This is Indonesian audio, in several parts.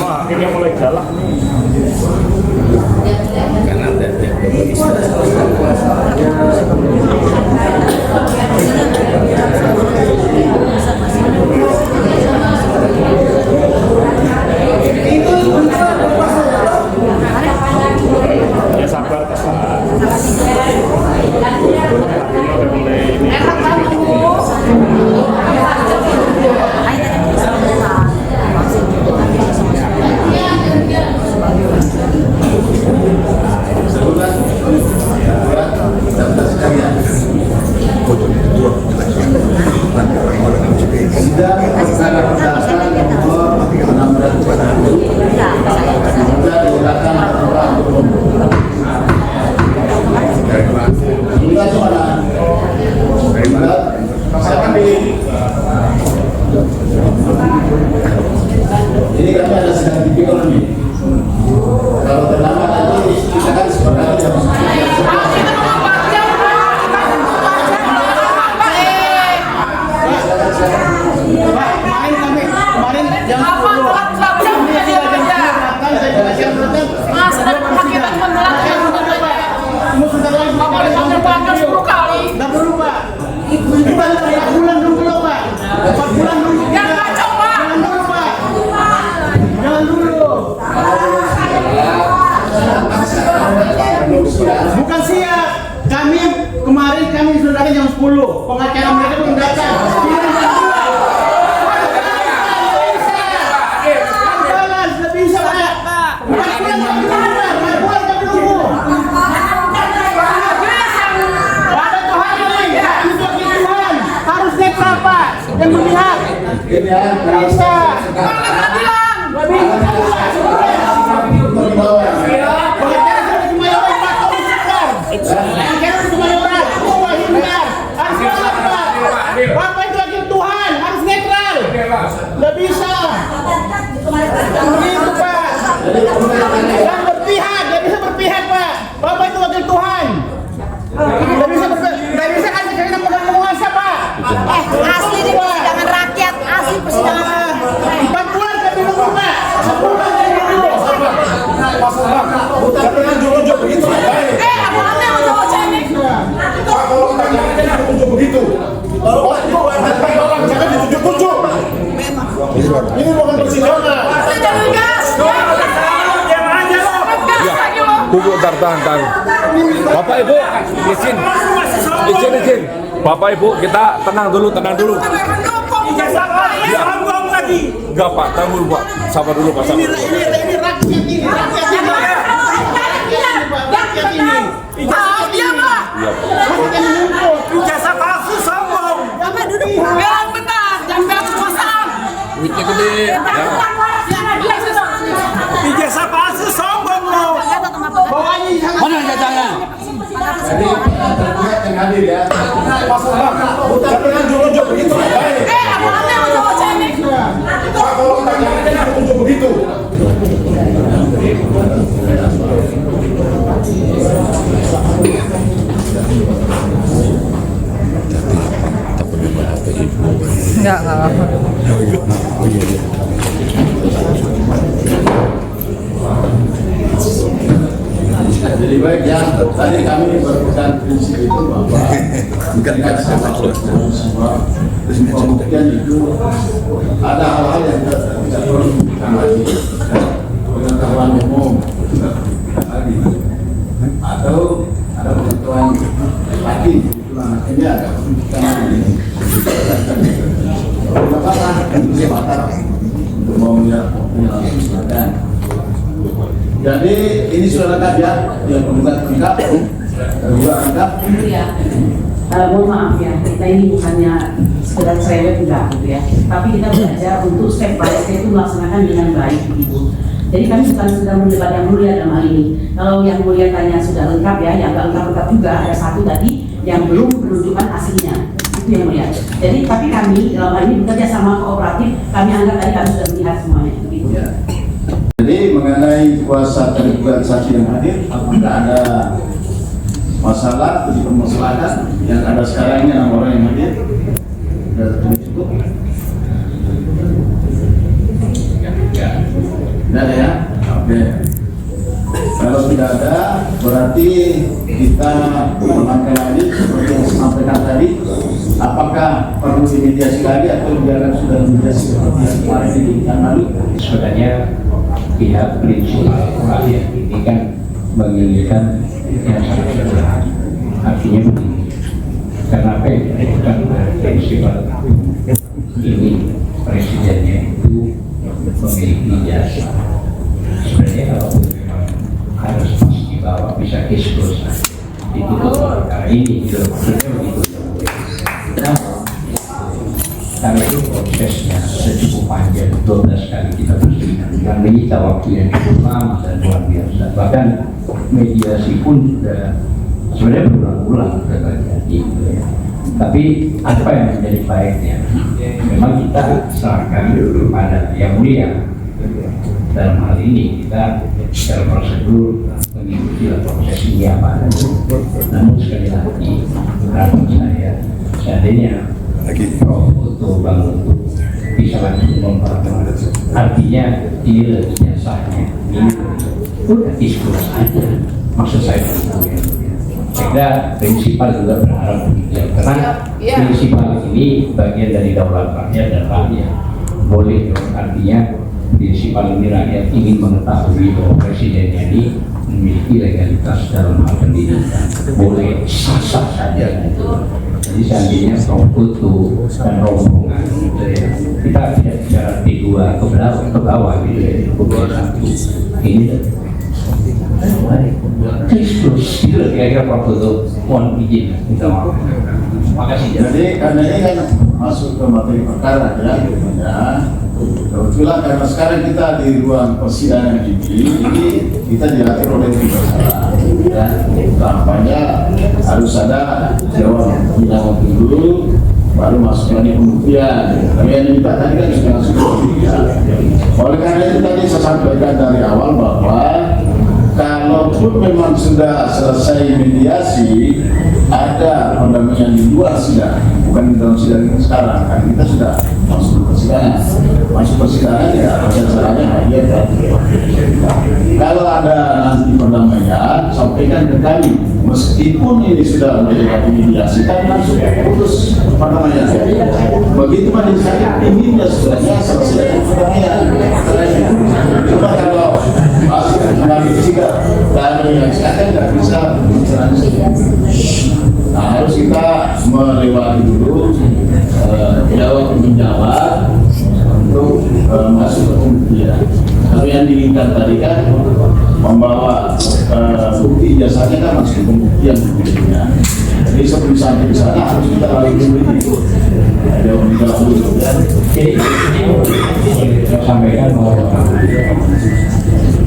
Wah, akhirnya mulai galak nih. Karena ada Ya sabar Pak. Udah mulai ini. Ini kami ada sedang tipikal nih. Kalau terlambat nanti kita kan seperti bukan siap. Kami kemarin sudah datang jam 10. Pengacara mereka belum datang. Yang berpihak bisa Bapak itu wakil Tuhan, harus netral. Nggak bisa begitu Pak. Yang berpihak, nggak bisa berpihak Pak. Bapak itu wakil Tuhan, nggak bisa kan kita pegang penguasa Pak. Asli di persidangan rakyat, asli persidangan 4 bulan kami nunggu Pak. Sebulan kami nunggu. Jangan unjuk-unjuk begitu. apalagi yang mau ini Kalau tanya unjuk begitu. Kalau jangan ditunjuk-tunjuk. Ini bukan persidangan. Kubu tahan. Bapak Ibu, izin. Bapak Ibu, kita tenang dulu. Ya. Enggak Pak, tunggu dulu Pak. Sabar dulu Pak. Ini rakyat ini. dia Pak Ijazah palsu sombong. Bapak duduk yang benar jangan bilang kekuasaan Duitnya gede. Ya. Ijazah palsu sombong lo. Mana ijazahnya? Jadi terlihat yang hadir ya. Jangan unjuk-unjuk begitu. apalagi yang mau ini Kalau tanya unjuk begitu. enggak apa-apa Jadi baik ya, tadi kami berpegang prinsip itu bahwa kita semua pembuktian itu ada hal-hal yang tidak perlu dibuktikan lagi. Pengetahuan umum atau ada pengetahuan lagi, itulah makanya ada pembuktian lagi. Kenapa kesempatan untuk mau melihat dan jadi ini sudah lengkap ya, yang penggugat lengkap, kedua lengkap. Ya, mohon maaf ya, kita ini bukannya sekedar cerewet enggak gitu ya, tapi kita belajar untuk step by step itu melaksanakan dengan baik begitu. Jadi kami bukan sedang mendebat yang mulia dalam hal ini. Kalau yang mulia tanya sudah lengkap ya, yang nggak lengkap juga ada satu tadi yang belum menunjukkan aslinya. Itu yang mulia. Jadi tapi kami dalam hal ini bekerja sama kooperatif, kami anggap tadi kami sudah melihat semuanya begitu. Ya. Jadi mengenai kuasa tergugat saksi yang hadir, apakah ada masalah, permasalahan yang ada sekarang ini 6 orang yang hadir? Sudah cukup? Ya. Tidak ya? Oke. Kalau tidak ada, berarti kita melangkah lagi seperti yang saya sampaikan tadi. Apakah perlu dimediasi lagi atau biarkan sudah dimediasi seperti yang kemarin ini yang lalu? Sebenarnya pihak prinsip rakyat ini kan menginginkan yang sangat sederhana. Artinya begini, karena bukan prinsip ini presidennya itu memiliki jasa. Sebenarnya kalau memang harus dibawa bisa diskus itu perkara ini gitu maksudnya begitu. Nah, karena itu prosesnya cukup panjang, 12 kali kita bersihkan yang menyita waktu yang cukup lama dan luar biasa. Bahkan mediasi pun sudah sebenarnya berulang-ulang terjadi gitu ya. Tapi apa yang menjadi baiknya? Memang kita serahkan kepada yang mulia. Dalam hal ini kita secara prosedur mengikuti proses ini apa adanya. Namun sekali lagi harapan saya seandainya Prof untuk bangun bisa langsung memperkenalkan. Artinya ini lebih biasanya ini udah diskusi aja. Maksud saya itu ya. Sehingga prinsipal juga berharap begitu karena prinsipal ini bagian dari daulat rakyat dan rakyat boleh artinya prinsipal ini rakyat ingin mengetahui bahwa presidennya ini memiliki legalitas dalam hal pendidikan boleh sah-sah saja gitu. Jadi seandainya Putu dan rombongan gitu ya, kita tidak bicara P2 ke bawah gitu ya, ini terus itu kira-kira Putu mohon izin minta maaf. Makasih. Jadi karena ini kan masuk ke materi perkara ya. Kebetulan karena sekarang kita di ruang persidangan ini kita dilatih oleh tim bersalah dan tampaknya harus ada jawab dulu baru masuk lagi pembuktian. Tapi yang kita tadi kan sudah masuk ke pembuktian. Oleh karena itu tadi saya sampaikan dari awal bahwa kalaupun memang sudah selesai mediasi ada pendamaian di luar sidang, bukan di dalam sidang sekarang kan kita sudah masuk persidangan. Masuk persidangan tidak ada caranya hadir kan. Kalau ada nanti pendamaian sampaikan ke kami meskipun ini sudah menjadi mediasi kan langsung putus pendamaian. Begitu majelis hakim inginnya sebenarnya selesai pendamaian. Cuma kalau masih mengambil sikap kami yang sekarang tidak bisa bicara. Nah, harus kita melewati dulu jawab menjawab untuk masuk ke pembuktian. Tapi yang diinginkan tadi kan membawa bukti jasanya kan masuk ke pembuktian berikutnya. Jadi sebelum sampai di sana harus kita lalui dulu itu. Ada menjawab dulu kan. Saya sampaikan bahwa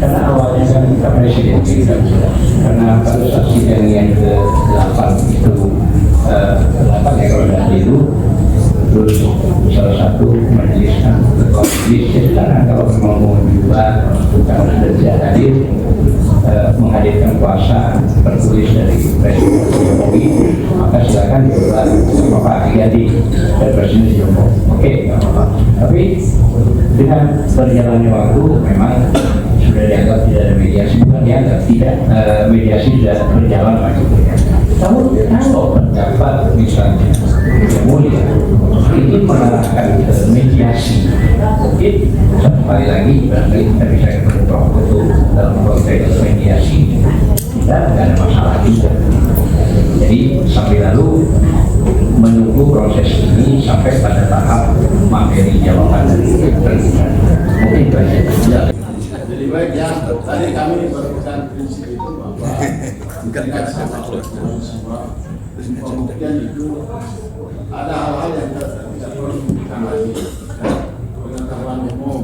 karena awalnya kan kita presiden tidak bisa karena pada saat sidang yang ke-8 itu 8 ya kalau dari itu terus salah satu majelis kan ketua majelis karena kalau memang mau diubah bukan ada tidak hadir menghadirkan kuasa tertulis dari Presiden Jokowi maka silakan diubah sama Pak Riyadi dan Presiden Jokowi. Oke, nggak apa-apa. Tapi dengan berjalannya waktu memang sudah dianggap tidak ada mediasi, bukan dianggap tidak mediasi sudah berjalan lagi. Namun kalau pendapat misalnya yang mulia ingin mengarahkan ke mediasi, mungkin satu kali lagi berarti kita bisa ketemu Prof itu dalam konteks mediasi tidak ada masalah juga. Jadi sampai lalu menunggu proses ini sampai pada tahap materi jawaban dari tergugat. Mungkin banyak. Jadi baik ya, tadi kami berpegang prinsip itu bahwa ketika sama pembuktian itu ada hal-hal yang tidak perlu dibuktikan lagi pengetahuan umum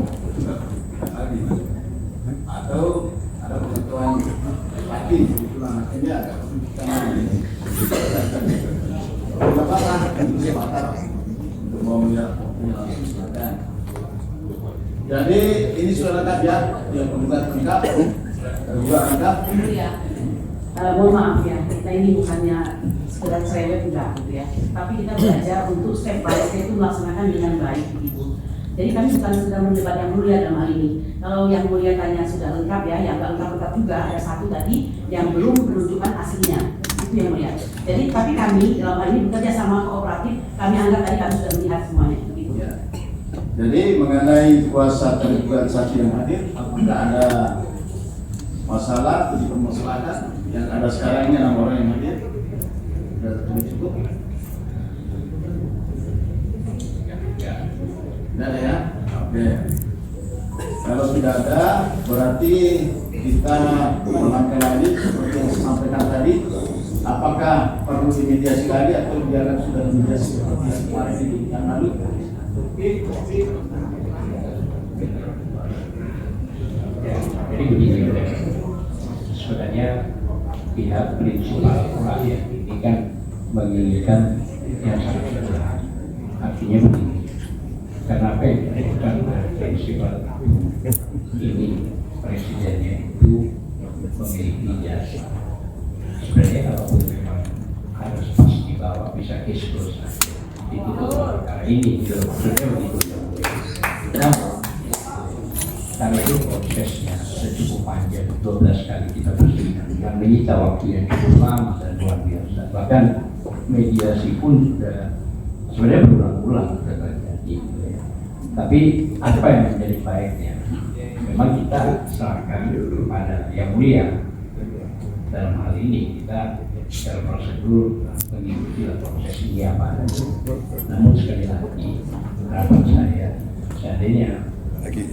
atau ada pengetahuan lagi itulah makanya agak dibuktikan lagi. Tidak apa-apa, itu kesempatan untuk mau melihat silakan. Jadi ini sudah lengkap ya, yang penggugat lengkap, tergugat lengkap. Mohon maaf ya, kita ini bukannya sekedar cerewet enggak gitu ya, tapi kita belajar untuk step by step itu melaksanakan dengan baik begitu. Jadi kami bukan sedang mendebat yang mulia dalam hal ini. Kalau yang mulia tanya sudah lengkap ya, yang nggak lengkap juga ada satu tadi yang belum menunjukkan aslinya. Itu yang mulia. Jadi tapi kami dalam hal ini bekerja sama kooperatif, kami anggap tadi kami sudah melihat semuanya. Begitu. Ya. Jadi mengenai kuasa tergugat saksi yang hadir, tidak ada masalah, tidak permasalahan. Yang ada sekarang ini 6 orang yang hadir. Sudah cukup. Tidak ada ya? Oke. Kalau tidak ada, berarti kita melangkah lagi seperti yang saya sampaikan tadi. Apakah perlu dimediasi lagi atau biarkan sudah dimediasi seperti yang kemarin ini yang lalu? Jadi begini, sebenarnya pihak prinsipal rakyat ini kan menginginkan yang sangat sederhana. Artinya begini, karena prinsipal ini presidennya itu memiliki jasa. Sebenarnya kalau memang harus pas dibawa bisa eksklusif itu perkara ini sudah begitu. Namun karena itu prosesnya cukup panjang, 12 kali kita bersidang yang menyita waktu yang cukup lama dan luar biasa. Bahkan mediasi pun sudah sebenarnya berulang-ulang sudah terjadi. Tapi apa yang menjadi baiknya? Memang kita serahkan kepada yang mulia. Dalam hal ini kita secara prosedur mengikuti proses ini apa adanya. Namun sekali lagi harapan saya seandainya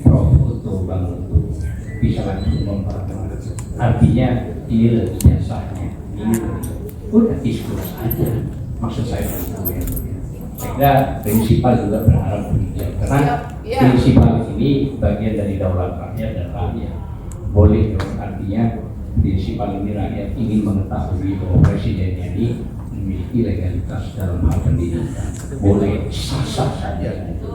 Prof Uto Bang Uto bisa langsung memperkenalkan, artinya ini lebihnya sahnya ini udah diskusi aja. Maksud saya itu ya. Saya prinsipal juga berharap begitu karena prinsipal ini bagian dari daulat rakyat dan rakyat boleh dong, artinya prinsipal ini rakyat ingin mengetahui bahwa presidennya ini memiliki legalitas dalam hal pendidikan, boleh sah-sah saja gitu.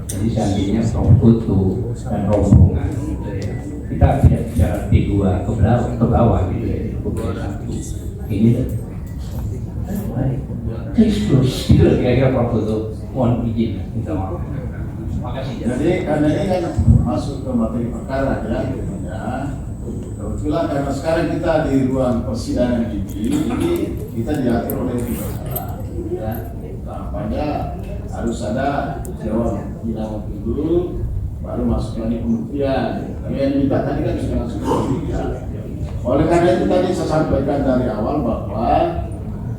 Jadi seandainya Prof Uto dan rombongan gitu ya, kita tidak bicara P2 ke bawah gitu ya, ini terus itu kira-kira Prof Uto mohon izin minta maaf. Terima kasih. Jadi karena ini kan masuk ke materi perkara ya. Kebetulan karena sekarang kita di ruang persidangan ini kita diatur oleh masalah. Ya, tampaknya harus ada jawab jawab dulu, baru masuk lagi pembuktian. Tapi yang minta tadi kan sudah masuk pembuktian. Oleh karena itu tadi saya sampaikan dari awal bahwa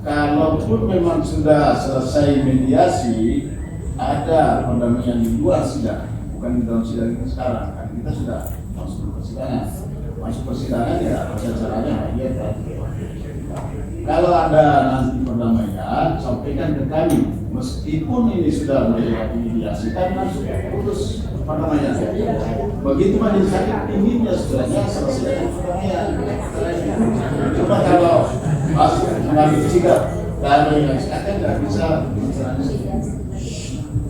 kalaupun memang sudah selesai mediasi, ada pendamaian di luar sidang, bukan di dalam sidang ini sekarang. Kan kita sudah masuk ke persidangan. Masuk persidangan ya pada caranya hadir kan. Kalau ada nanti perdamaian, sampaikan ke kami. Meskipun ini sudah melewati mediasi, kan langsung putus perdamaian. Begitu majelis hakim inginnya sebenarnya selesai perdamaian. Coba kalau masuk mengambil sikap, kalau yang sekarang nggak bisa bicara.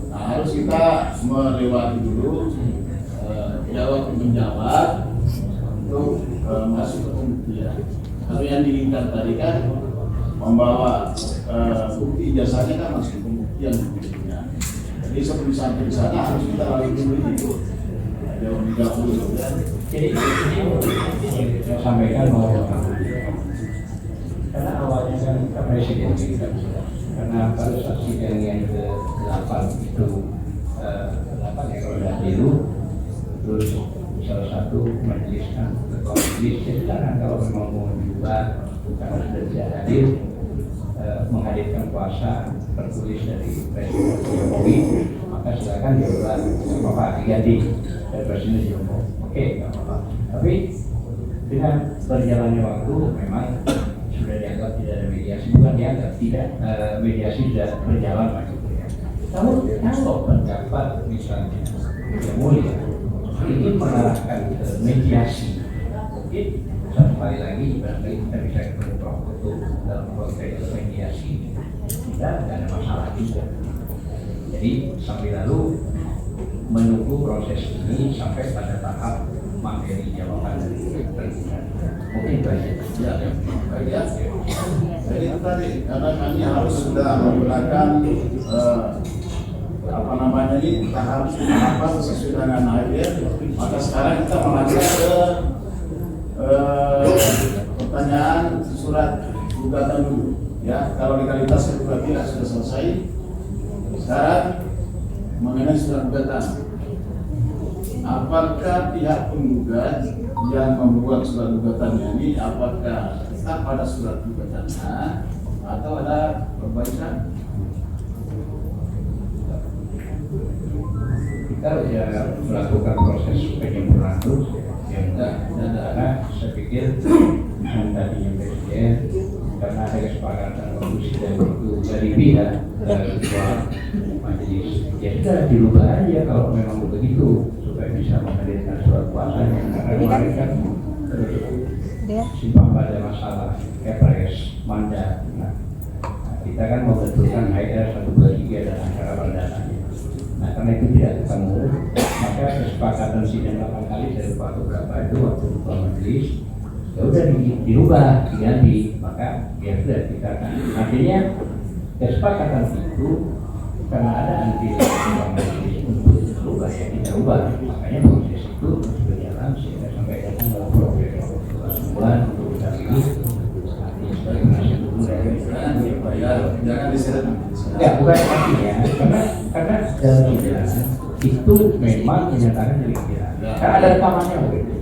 Nah, harus kita melewati dulu jawab menjawab untuk masuk ke pembuktian. Kalau yang diinginkan tadi kan membawa bukti jasanya kan masuk ke pembuktian buktinya. Jadi sebelum sampai di sana harus kita lalui dulu itu. Jauh dahulu ya. Jadi saya sampaikan bahwa karena awalnya kan presiden kita karena pada saat sidang yang ke-8 itu 8 ya kalau tidak biru, terus salah satu majelis kan ketua majelis sekarang kalau memang mau juga karena sudah tidak hadir menghadirkan kuasa tertulis dari Presiden Jokowi, maka silakan diulang Bapak diganti dari Presiden Jokowi. Oke, nggak apa-apa. Tapi dengan berjalannya waktu memang sudah dianggap tidak ada mediasi, bukan dianggap tidak, mediasi sudah berjalan lah gitu ya. Namun kalau pendapat misalnya yang mulia ingin mengarahkan ke mediasi, mungkin satu kali lagi barangkali kita bisa ketemu Prof Uto dalam konteks mediasi, tidak ada masalah juga. Jadi sambil lalu menunggu proses ini sampai pada tahap materi jawaban dari presiden. Mungkin itu aja. Ya. Jadi itu tadi karena kami harus sudah menggunakan apa namanya ini tahap sesuai dengan AIR. Maka sekarang kita mengacu ke pertanyaan surat gugatan dulu. Ya, kalau legalitas kedua pihak sudah selesai, sekarang mengenai surat gugatan. Apakah pihak penggugat yang membuat surat gugatannya ini apakah tetap pada surat gugatannya atau ada perbaikan? Kita ya melakukan proses penyempurnaan terus ya, karena saya pikir yang tadinya presiden karena ada kesepakatan konsisten itu dari pihak ketua majelis ya sudah dirubah aja kalau memang begitu supaya bisa menghadirkan surat kuasa yang akan memberikan simpang pada masalah kepres mandat. Nah, kita kan membentukkan HIR 123 dan acara perdananya. Nah, karena itu tidak ketemu, maka kesepakatan sidang 8 kali dari waktu berapa itu waktu ketua majelis ya udah dirubah, diganti, maka ya sudah kita akan artinya kesepakatan itu karena ada anti ketua majelis untuk dirubah ya kita ubah, makanya proses itu berjalan sehingga sampai datang dalam proses bulan untuk kita pilih artinya sebagai penasihat hukum Jangan diseret. ya bukan artinya karena dalam perjalanan itu memang menyatakan dari pikiran karena ada rekamannya begitu.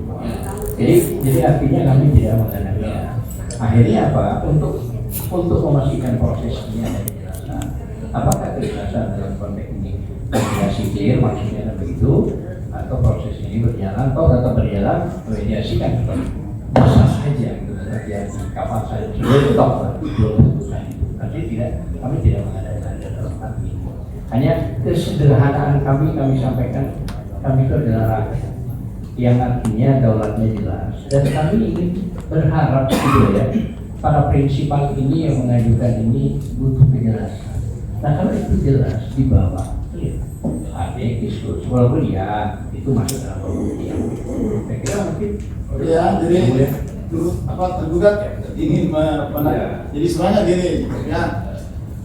Jadi artinya kami tidak mengenalnya. Akhirnya apa? Untuk memastikan proses ini ada kejelasan. Apakah kejelasan dalam konteks ini mediasi clear maksudnya begitu atau proses ini berjalan atau tetap berjalan mediasi kan masa saja gitu terjadi kapan saja sudah stop belum tentukan itu. Tapi kami tidak mengadakan dalam arti hanya kesederhanaan kami sampaikan kami itu adalah rakyat yang artinya daulatnya jelas dan kami ingin berharap gitu ya para prinsipal ini yang mengajukan ini butuh kejelasan. Nah kalau itu jelas di bawah artinya diskus walaupun ya itu masuk dalam pembuktian. Saya kira mungkin Ya, jadi tergugat ingin jadi sebenarnya gini ya.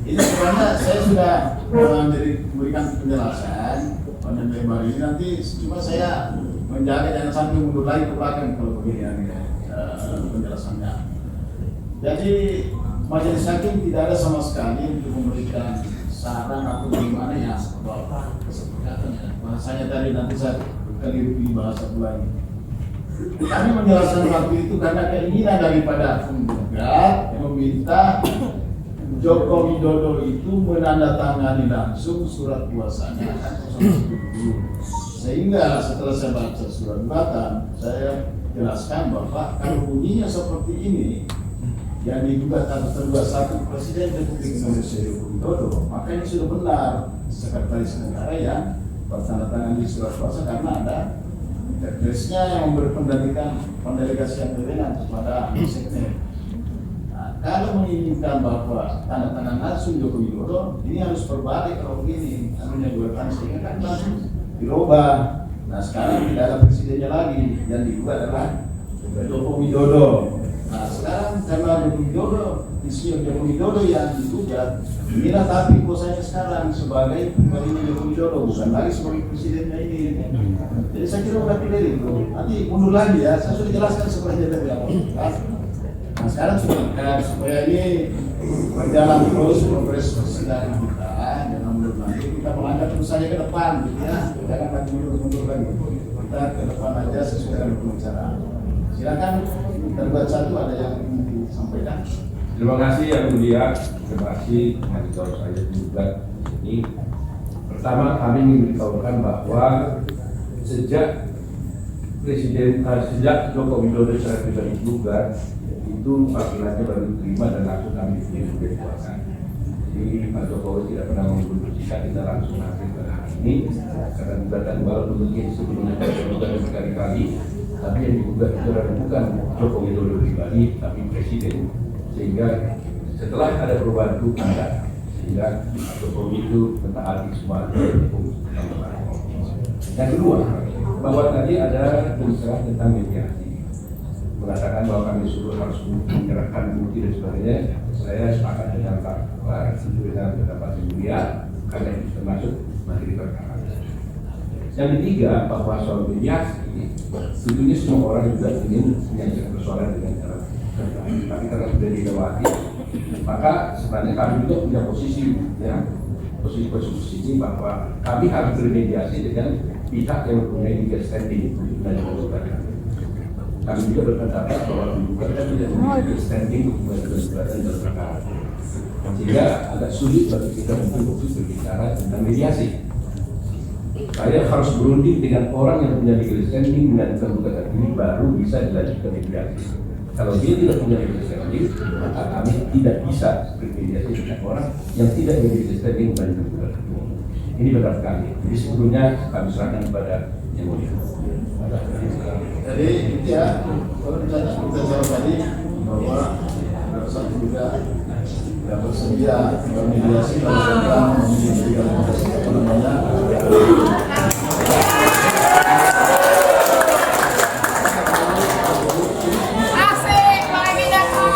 Ini sebenarnya saya sudah memberikan penjelasan pada lebar ini nanti cuma saya menjaga jangan sampai mundur lagi ke belakang kalau begini ya, penjelasannya. Jadi majelis hakim tidak ada sama sekali untuk memberikan saran atau bagaimana ya soal kesepakatan. Bahasanya tadi nanti saya keliru bahasa lagi. Kami menjelaskan waktu itu karena keinginan daripada penggugat yang meminta Joko Widodo itu menandatangani langsung surat kuasanya sehingga setelah saya baca surat gugatan saya jelaskan bahwa kalau bunyinya seperti ini yang digugat atas tergugat satu Presiden Republik Indonesia Joko Widodo maka ini sudah benar sekretaris negara yang bertandatangani surat kuasa karena ada Kepresnya yang memberi pendelegasian kewenangan kepada sekjen. Nah, kalau menginginkan bahwa tanda tangan langsung Joko Widodo, ini harus berbalik kalau begini, namanya gugatan sehingga kan langsung dirubah. Nah sekarang tidak ada presidennya lagi, yang digugat adalah Joko Widodo. Nah sekarang karena Joko Widodo, isu Joko Widodo yang digugat, inilah tapi kuasanya sekarang sebagai pribadinya Joko Widodo, bukan lagi sebagai presidennya ini. Jadi saya kira udah pilih itu. Nanti mundur lagi ya, saya sudah jelaskan sebenarnya dari awal. Nah sekarang supaya ini berjalan terus progres persidangan kita, jangan mundur lagi. Kita melangkah terus saja ke depan, gitu ya. Jangan lagi mundur lagi. Kita ke depan aja sesuai dengan pembicaraan. Silakan tergugat satu ada yang ingin disampaikan. Terima kasih yang mulia, terima kasih monitor saya juga ini. Pertama kami ingin beritahukan bahwa sejak Joko Widodo secara pribadi juga itu panggilannya baru diterima dan langsung kami dikuatkan. Jadi Pak Jokowi tidak pernah mengundur jika kita langsung hadir pada hari ini karena gugatan walaupun mungkin sebelumnya sudah berkali-kali, tapi yang digugat itu bukan Joko Widodo pribadi tapi Presiden, sehingga setelah ada perubahan itu ada sehingga Pak Jokowi itu mentaati semua hukum. Yang kedua, bahwa tadi ada pembicaraan tentang mediasi, mengatakan bahwa kami suruh harus menyerahkan bukti dan sebagainya. Saya sepakat dengan Pak dengan pendapat yang mulia, karena itu termasuk materi perkara. Yang ketiga, bahwa soal mediasi, tentunya semua orang juga ingin menyelesaikan persoalan dengan cara terbaik. Tapi karena sudah dilewati, maka sebenarnya kami juga punya posisi, ya, posisi ini bahwa kami harus bermediasi dengan pihak yang mempunyai legal standing dan kewajiban. Kami juga berpendapat bahwa gugatan tidak memiliki legal standing untuk gugatan dalam perkara, sehingga agak sulit bagi kita untuk berbicara tentang mediasi. Saya harus berunding dengan orang yang punya legal standing dan gugatan ini baru bisa dilanjutkan mediasi. Kalau dia tidak punya legal standing, maka kami tidak bisa bermediasi dengan orang yang tidak memiliki standing dan gugatan. Ini pendapat kami. Jadi sebelumnya kami serahkan kepada yang mulia. Jadi ya, kalau misalnya kita jawab tadi bahwa Bersatu juga tidak bersedia bermediasi kalau sedang memiliki apa namanya. Asik, lagi datang.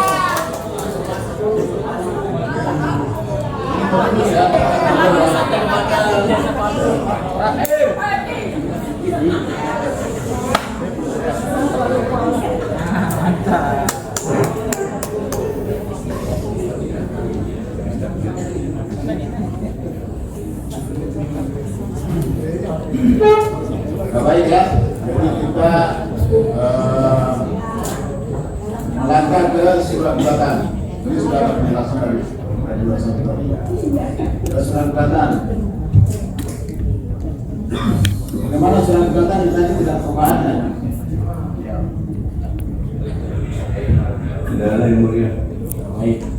Baik ya, jadi kita melangkah ke surat gugatan. Ini sudah ada penjelasan dari penjelasan tadi. Ke surat gugatan. Bagaimana surat gugatan ini tadi tidak terbaca? Tidak ada yang mulia. Baik.